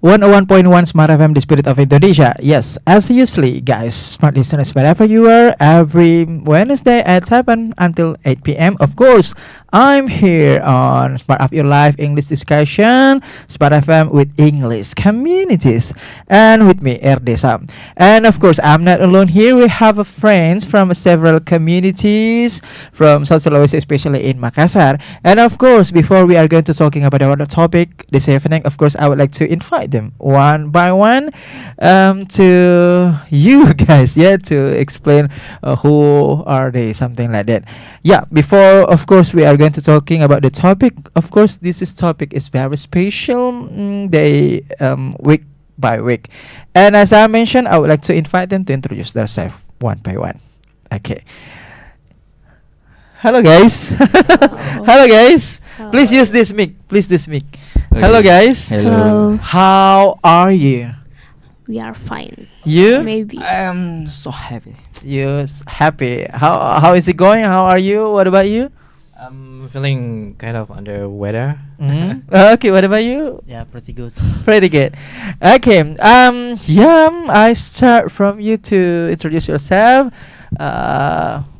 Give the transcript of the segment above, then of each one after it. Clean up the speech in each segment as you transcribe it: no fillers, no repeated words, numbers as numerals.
101.1 Smart FM, the spirit of Indonesia. Yes, as usually, guys, smart listeners, wherever you are, every Wednesday at 7 until 8 p.m. Of course, I'm here on Smart Up Your Life English Discussion, Smart FM with English Communities, and with me, Erdesa. And of course, I'm not alone here. We have friends from several communities from South Sulawesi, especially in Makassar. And of course, before we are going to talking about our topic this evening, of course, I would like to invite them one by one to you guys, to explain who are they, something like that. Before, of course, we are going to talking about the topic. Of course, this topic is very special. They week by week, and as I mentioned, I would like to invite them to introduce themselves one by one. Okay. Hello guys. Hello guys. Please use this mic. Okay. Hello guys. Hello. How are you? We are fine. You? Maybe. I'm so happy. You're happy. How is it going? How are you? What about you? I'm feeling kind of under weather. Okay, what about you? Yeah, pretty good. Pretty good. Okay. I start from you to introduce yourself.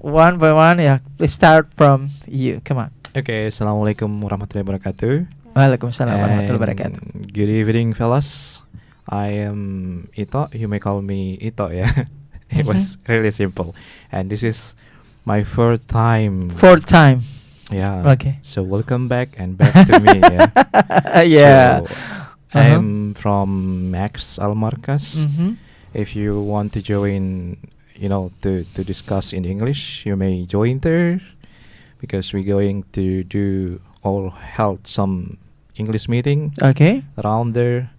One by one. Please start from you. Come on. Okay, Assalamualaikum warahmatullahi wabarakatuh. Waalaikumsalam warahmatullahi wabarakatuh. Good evening, fellas. I am Ito. You may call me Ito, yeah. It was really simple. And this is my fourth time. Fourth time. Yeah. Okay. So welcome back and back to me, yeah. Yeah. So, I'm from Max Almarkas. If you want to join, to discuss in English, you may join there, because we're going to do or held some English meeting around there,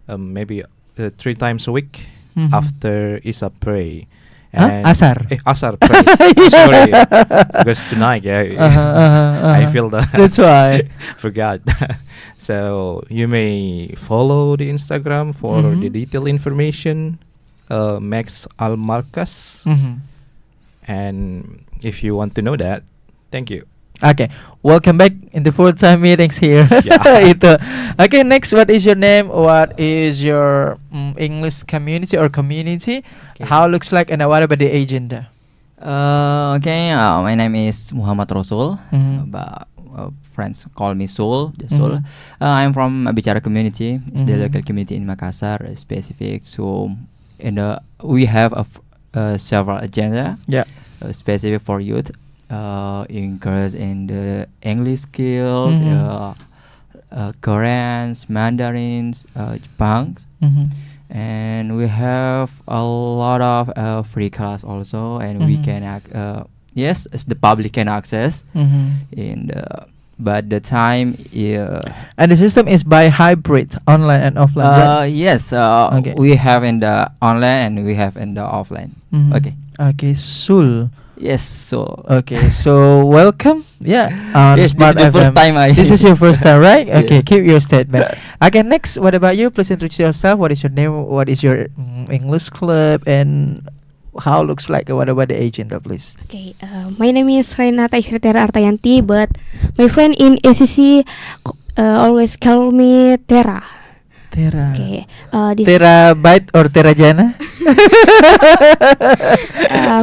maybe 3 times a week after Isa pray. And Asar. Asar pray. Sorry, because tonight, I feel that. That's why. Forgot. So you may follow the Instagram for the detailed information. Max Almarkas. And if you want to know that, thank you. Okay, welcome back in the full-time meetings here. Itu. Okay, next, what is your name? What is your English community or community? Okay. How looks like, and what about the agenda? My name is Muhammad Rasul. But friends call me Sul. Sul. I'm from Bicara community. It's the local community in Makassar, specific. So, we have several agenda. Specific for youth. Encourage in the English skills, Koreans, Mandarins, Japang, and we have a lot of free class also, and we can the public can access but the time and the system is by hybrid, online and offline, right? Yes, we have in the online and we have in the offline. Okay, Sul. Yes, so okay, so welcome. Yes, Smart this is the first FM. time This is your first time, right? Okay, Yes. keep your statement. Okay, next, what about you? Please introduce yourself. What is your name? What is your English club, and how looks like? What about the agenda, please? Okay, my name is Renata Isritera Artayanti, but my friend in ACC always call me Tera. Tera. Okay, Terabyte or Terajana?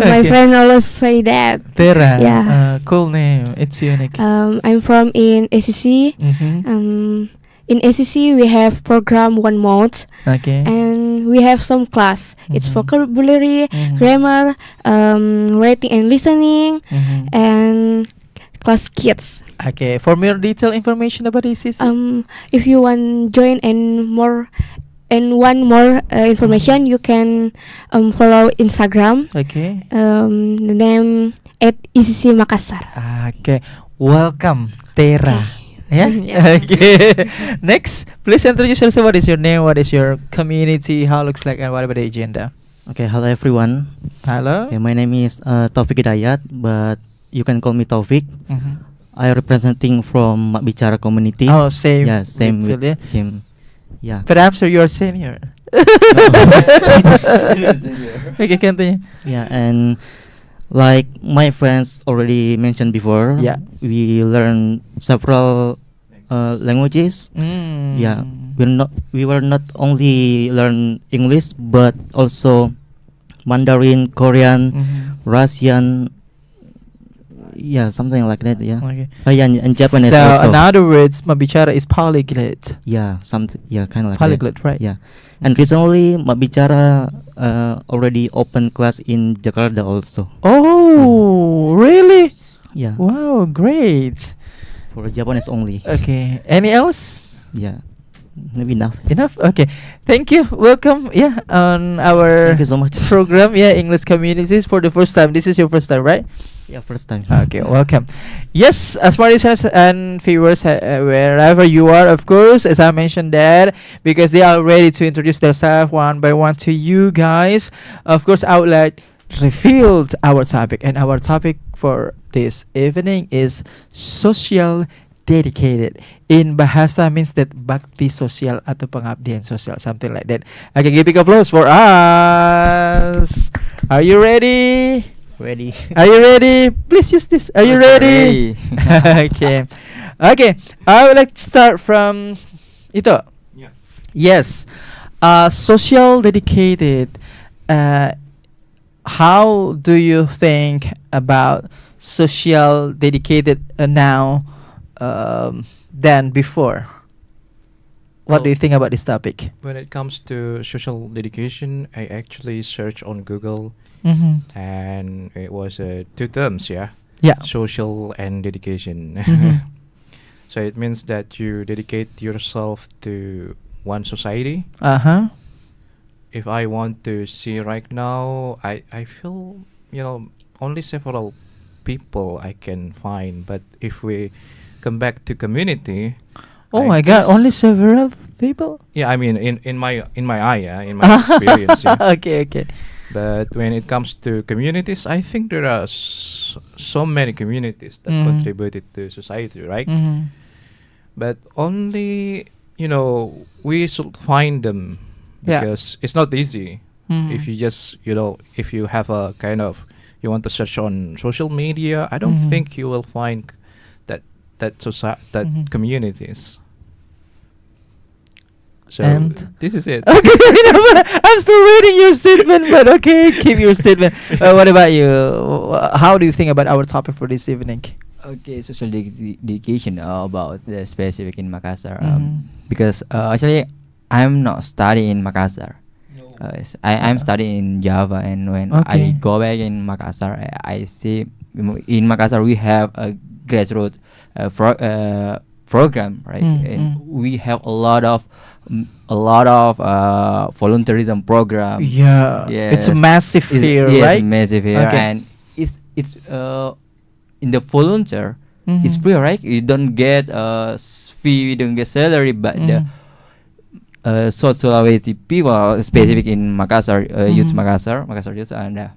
my friend always say that. Tera. Yeah. Cool name. It's unique. I'm from in ACC. In ACC we have program 1 month. Okay. And we have some class. It's vocabulary, grammar, writing and listening, and class kids. Okay. For more detailed information about ACC. If you want join and want more information, you can follow Instagram. Okay. The name @ECC Makassar. Okay. Welcome, Tera. Yeah. Yeah. Okay. Next, please introduce yourself. What is your name? What is your community? How looks like, and what about the agenda? Okay, hello everyone. Hello. Okay, my name is Taufik Hidayat, but you can call me Taufik. I representing from Bicara community. Oh, same. Yeah, same Betul, with ya. him. Yeah. Perhaps you're senior. Okay, continue. Yeah, and like my friends already mentioned before, Yeah. we learn several languages. Mm. Yeah, we were not only learn English but also Mandarin, Korean, Russian. Yeah, something like that. Yeah. Okay. Yeah, and Japanese So also. in other words, Mabicara is polyglot. Yeah, something. Yeah, kind of like Polyglot, that. right? Yeah. And recently, Mabicara already open class in Jakarta also. Oh, really? Yeah. Wow, great. For Japanese only. Okay. Any else? Yeah. Maybe enough. Enough? Okay. Thank you. Welcome. Yeah, on our Thank you so much. program. Yeah, English Communities for the first time. This is your first time, right? Yeah, first time. Okay, welcome. Yes, smart listeners and viewers, wherever you are, of course, as I mentioned that, because they are ready to introduce themselves one by one to you guys. Of course, I would like revealed our topic, and our topic for this evening is social dedicated. In bahasa means that bakti sosial atau pengabdian sosial, something like that. Okay, give big applause for us. Are you ready? Ready. Are you ready? Please use this. Are you ready? Okay. Okay. I would like to start from Ito. Yeah. Yes. Social dedicated. How do you think about social dedicated now than before? What do you Well, think about this topic? When it comes to social dedication, I actually searched on Google, Mm-hmm. and it was two terms, yeah, Yeah. social and dedication. Mhm. So it means that you dedicate yourself to one society. Uh-huh. If I want to see right now, I feel, only several people I can find. But if we come back to community, Oh I my God! Only guess- several people. yeah, I mean in my eye, yeah, in my experience, yeah. Okay. Okay. But when it comes to communities, I think there are so many communities that Mhm. contributed to society, right? Mm-hmm. But only, we should find them, Yeah. because it's not easy. Mhm. If you just, if you have a kind of, you want to search on social media, I don't Mhm. think you will find that Mhm. communities. So And- this is it. Okay, I'm still reading your statement, but okay, keep your statement. What about you? How do you think about our topic for this evening? Okay, social dedication about the specific in Makassar. Mhm. Because actually, I'm not studying in Makassar. I'm studying in Java, and when Okay. I go back in Makassar, I see in Makassar we have a grassroots program, right? And we have a lot of volunteerism program. Yeah, it's a Yes. massive here, Yes, right? massive here, Okay. and it's in the volunteer. It's Mhm. free, right? You don't get fee, you don't get salary, but the South Sulawesi people, specific in Makassar, youth Mhm. Makassar youth, and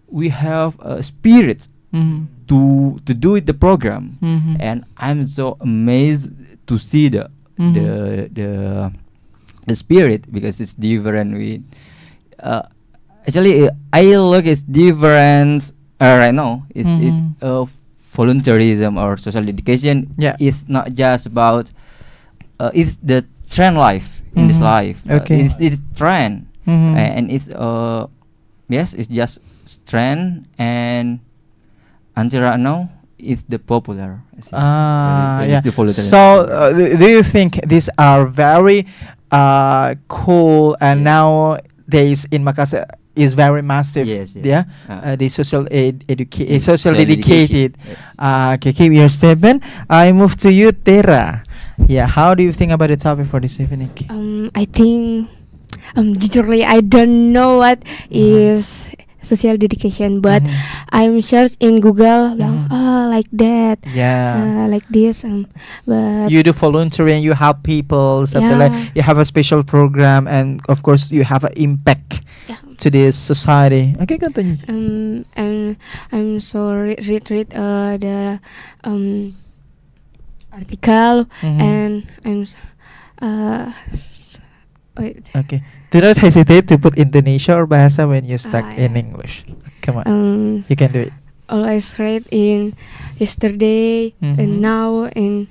we have a spirit Mhm. to do the program, Mhm. and I'm so amazed to see the spirit, because it's different with actually I look it's different right now. It's volunteerism or social dedication. Yeah. It's not just about it's the trend life in this Mhm. life. Okay. It's trend, Mhm. and it's yes, it's just trend, and until right now it's the popular. I think. Yeah. It's the volunteerism. So, do you think these are very cool and Yeah. nowadays in Makassar is very massive? Yes, yes. Yeah. Uh, The social Yeah, social social dedicated. dedication, Okay, keep your statement. I move to you, Tera. Yeah. How do you think about the topic for this evening? I think jujurly I don't know what is social dedication, but Mhm. I'm search in Google bilang, like that, Yeah. like this, but You do volunteering, you help people, something like Yeah. you have a special program, and of course you have an impact yeah. to this society. Okay, continue. And I'm so read the article, Mhm. and I'm wait. Okay. Do not hesitate to put Indonesia or bahasa when you stuck in Yeah. English. Come on, you can do it. Always read in yesterday Mhm. and now, and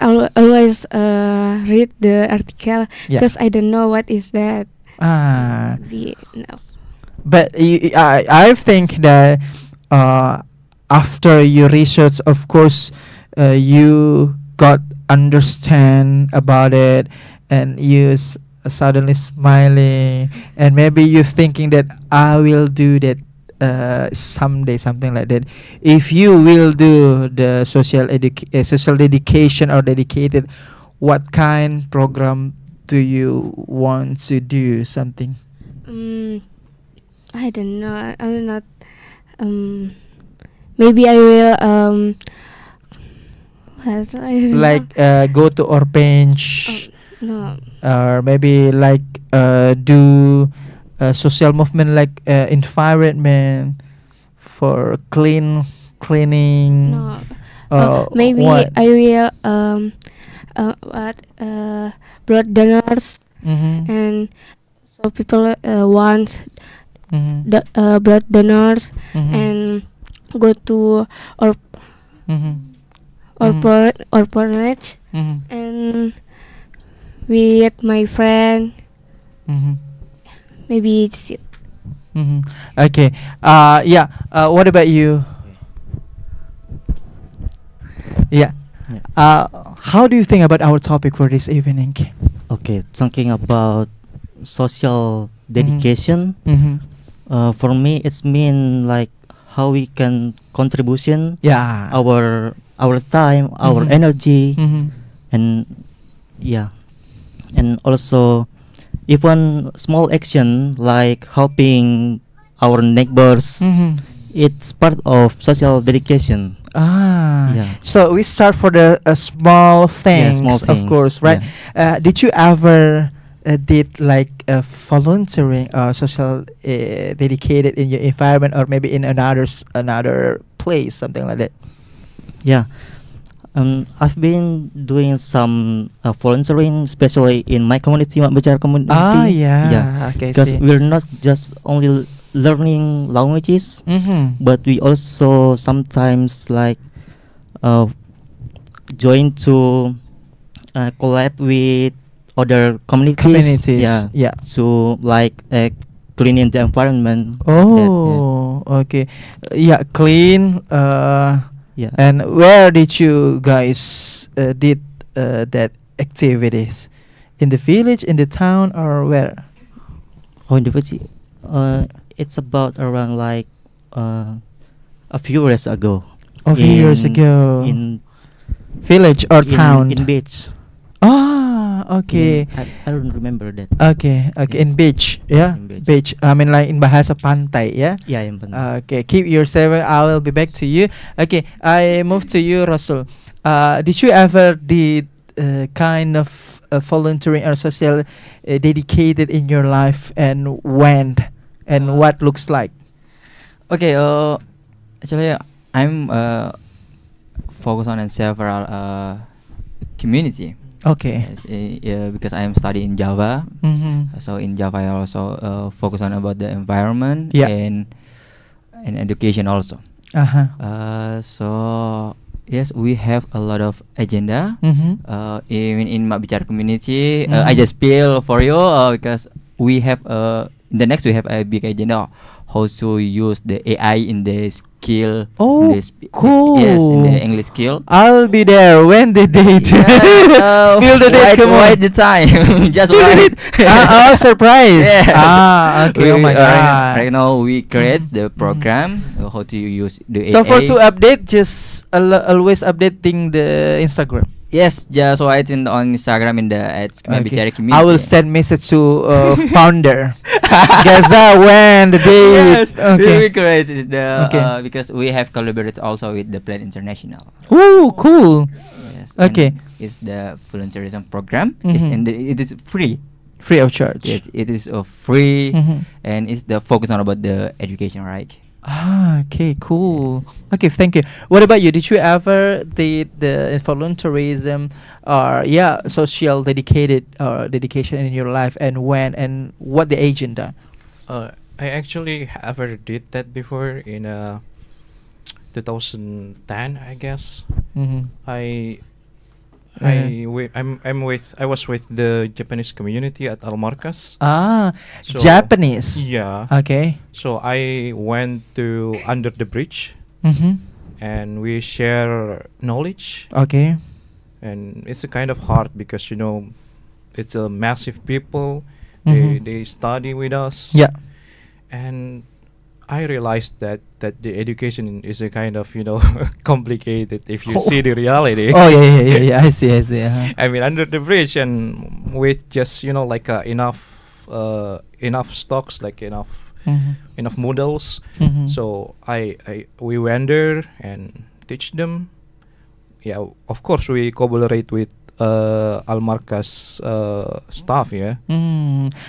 always read the article Yeah. because I don't know what is that. Ah, No. but I think that after your research, of course, you got understand about it, and you suddenly smiling, and maybe you thinking that I will do that someday, something like that. If you will do the social dedication or dedicated, what kind program do you want to do something? I don't know. I'm not. Maybe I will. I don't Like go to orphanage, know. No. or maybe like do social movement like environment for cleaning. No. Maybe what? I will what blood donors, Mm-hmm. and so people want Mm-hmm. the blood donors Mm-hmm. and go to or Mm-hmm. orphanage Mm-hmm. and with my friend. Mm-hmm. Maybe it's it. Mm-hmm. Okay. Yeah. What about you? Yeah. Yeah. How do you think about our topic for this evening? Okay, talking about social dedication. Mm-hmm. For me, it's mean like how we can contribution Yeah. our time, our Mhm. energy, Mm-hmm. and yeah, and also even small action like helping our neighbors. Mm-hmm. It's part of social dedication. Ah. Yeah. So we start for the small things, small of things, course, right? Did you ever did like volunteering or social dedicated in your environment, or maybe in another place, something like that? Yeah. I've been doing some volunteering, especially in my community, Mak Bicara community. Ah, yeah. Yeah. Okay. Because see. we're not just only learning languages, Mm-hmm. but we also sometimes like join to collab with other communities. Communities. Yeah. Yeah. To like cleaning the environment. Oh, okay. Yeah, clean. Yeah. And where did you guys did that activities? In the village, in the town, or where? Oh, in the city. It's about around like a few years ago. A few years in- ago. In Village or town? in beach. Ah, okay. I don't remember that. Okay, okay. Yeah. In beach, yeah? In beach. Beach. I mean like in bahasa pantai, yeah? Yeah, in Bandung. Okay, keep your seven. I will be back to you. Okay, I move to you, Rasul. Did you ever did kind of volunteering or social dedicated in your life, and when, and what looks like? Okay, actually, I'm focused on several community. Okay. Yes, because I am studying in Java. Mm-hmm. So in Java, I also focus on about the environment Yeah. and education also. Uh-huh. So yes, we have a lot of agenda. Mm-hmm. Even in Mak Bicara community, Mhm. I just feel for you because we have in the next we have a big agenda how to use the AI in the skill. Oh, in the cool. Yes, in the English skill. I'll be there when the date. Spill the date, come on. Wait the time. Just Spill wait. it. Oh, surprise. Yes. Ah, okay. Oh my god. Right now we create the program how to use the So AI. for to update, just always updating the Instagram. Yes, just write in on Instagram in the Mak Bicara community. I will send message to founder. Gaza when the date. Yes, Okay. we created the Okay. because we have collaborated also with the Plan International. Ooh, cool. Yes. Okay. and It's the volunteerism program. It's Mhm. and it is free. Free of charge. It is free, Mhm. and it's the focus on about the education, right? Ah, okay, cool. Okay, thank you. What about you? Did you ever did the volunteerism or social dedication in your life, and when and what the agenda? I actually ever did that before in 2010, I guess. Mm-hmm. I I was with the Japanese community at Al Markas. So, Japanese. Yeah. Okay. So I went to Under the Bridge, and we share knowledge. Okay. And it's a kind of hard because it's a massive people. Mhm. They study with us. Yeah. And I realized that the education is a kind of complicated if you see the reality. Oh yeah. I see. Uh-huh. I mean, Under the Bridge, and with just like enough stocks, like enough models. Mhm. So we went there and teach them. Yeah, of course we collaborate with Al Markas staff. Yeah.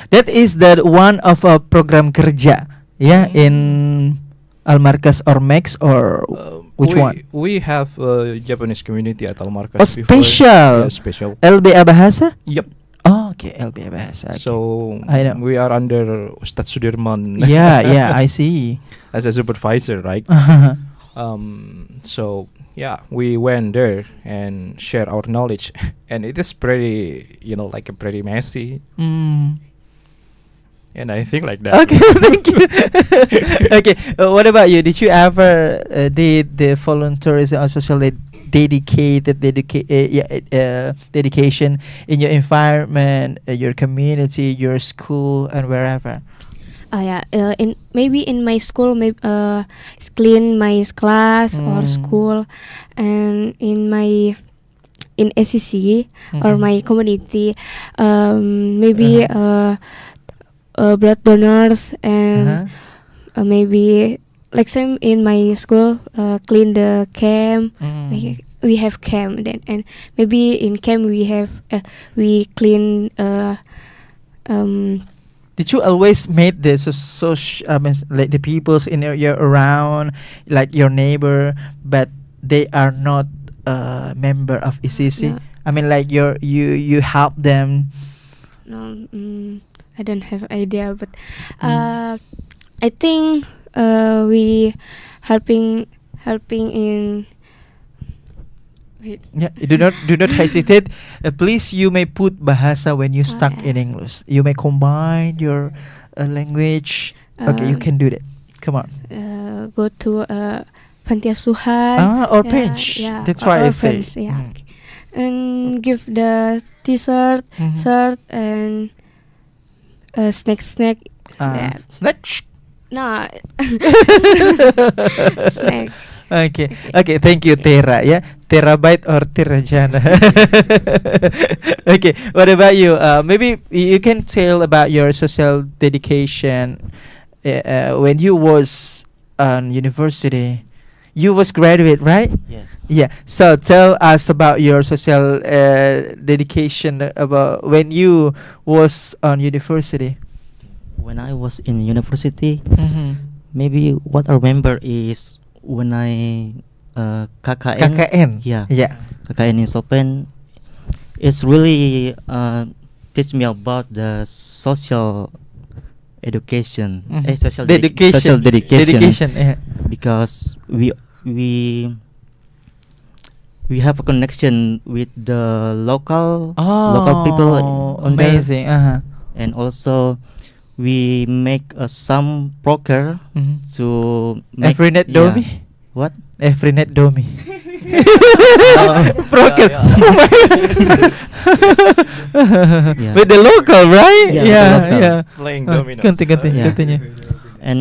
That is that one of a program kerja, yeah, in Al Markas or Max or which one? We have a Japanese community at Al Markas. Oh, before. special. Yeah, special. LBA Bahasa? Yep. Oh, okay, LBA Bahasa. Okay. So I know. we are under Ustadz Sudirman. yeah, I see. As a supervisor, right? Uh-huh. So yeah, we went there and share our knowledge, and it is pretty, like a pretty messy. And I think like that. Okay, thank you. Okay, what about you? Did you ever did the volunteerism or social dedication in your environment, your community, your school, and wherever? In maybe in my school, maybe clean my class or school, and in SCC or my community, maybe blood donors and maybe like same in my school, clean the camp. We have camp then, and maybe in camp we clean. Did you always meet the like the peoples in your around, like your neighbor, but they are not a member of ECC? No. I mean, like you help them. No, I don't have idea, but I think we helping in. Wait. Yeah, do not hesitate. Please, you may put bahasa when you stuck yeah. in English. You may combine your language. Okay, you can do that. Come on. Go to Panti Asuhan. Orphanage. Yeah, That's why I say. orphans, yeah. And give the t-shirt, shirt, and snack. Yeah. Snack. No. Snack. Okay. Thank you, Tera. Yeah, terabyte or terajana. Okay. What about you? Maybe you can tell about your social dedication when you was on university. You was graduate, right? Yes. Yeah. So tell us about your social dedication about when you was on university. When I was in university, maybe what I remember is when I KKN. Yeah. KKN in Sopen. It's really teach me about the social education. Social dedication. Yeah. Because we have a connection with the local people on there. Amazing. And also we make some broker to make Everynet Domi. What? Everynet Domi. Broker. With the local, right? Yeah, with the local. Yeah. Playing dominoes. Continue. And